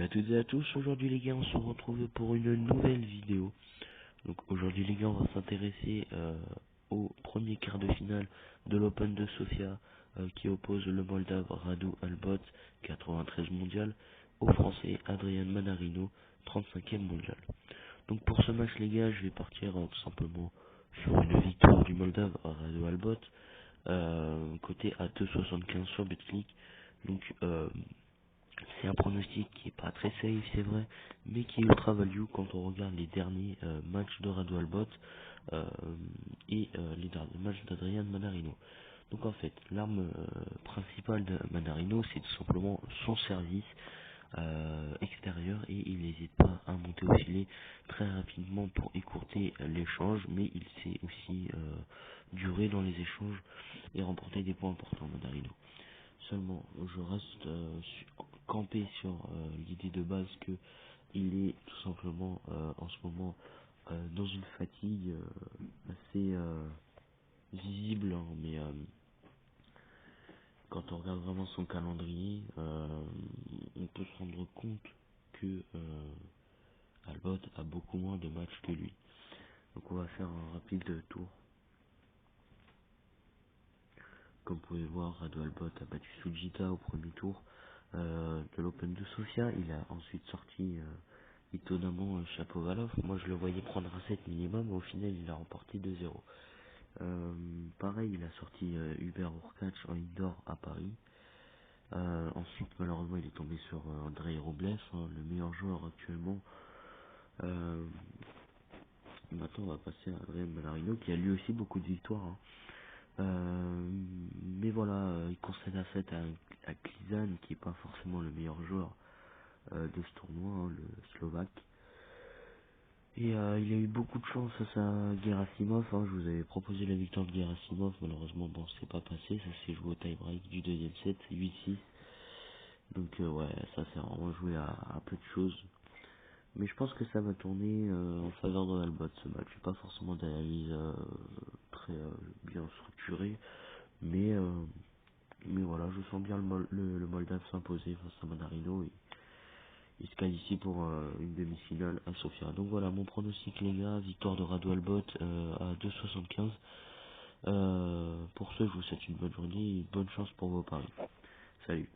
Salut à toutes et à tous, aujourd'hui les gars on se retrouve pour une nouvelle vidéo. Donc aujourd'hui les gars on va s'intéresser au premier quart de finale de l'Open de Sofia qui oppose le Moldave Radu Albot, 93 mondial, au français Adrian Manarino, 35e mondial. Donc pour ce match les gars je vais partir tout simplement sur une victoire du Moldave Radu Albot, côté à 2,75 sur Betclic. Donc c'est un pronostic qui est pas très safe, c'est vrai, mais qui est ultra value quand on regarde les derniers matchs de Radu Albot et les derniers matchs d'Adrian Manarino. Donc en fait, l'arme principale de Manarino, c'est tout simplement son service extérieur et il n'hésite pas à monter au filet très rapidement pour écourter l'échange, mais il sait aussi durer dans les échanges et remporter des points importants, Manarino. Seulement, je reste campé sur l'idée de base que il est tout simplement en ce moment dans une fatigue assez visible, hein, mais quand on regarde vraiment son calendrier, on peut se rendre compte que Albot a beaucoup moins de matchs que lui. Donc on va faire un rapide tour. Comme vous pouvez le voir, Radu Albot a battu Sujita au premier tour de l'Open de Sofia. Il a ensuite sorti étonnamment Shapovalov. Moi je le voyais prendre un set minimum, au final il a remporté 2-0. Pareil, il a sorti Hubert Hurkacz en indoor à Paris. Ensuite malheureusement il est tombé sur Andrei Rublev, hein, le meilleur joueur actuellement. Euh, Maintenant on va passer à Adrian Manarino qui a lui aussi beaucoup de victoires, hein. Mais voilà, il concède un set à Klizan, qui est pas forcément le meilleur joueur de ce tournoi, hein, le Slovaque. Et il a eu beaucoup de chance face à Gerasimov, hein. Je vous avais proposé la victoire de Gerasimov, malheureusement bon c'est pas passé, ça s'est joué au tie-break du deuxième set, 8-6. Donc ouais, ça s'est vraiment joué à peu de choses. Mais je pense que ça va tourner en faveur de Albot ce match. J'ai pas forcément d'analyse très bien structurée, mais mais voilà, je sens bien le Moldave s'imposer face à Manarino et il se qualifie pour une demi-finale à Sofia. Donc voilà, mon pronostic les gars, victoire de Radu Albot à 2,75. Pour ce, je vous souhaite une bonne journée et bonne chance pour vos paris. Salut.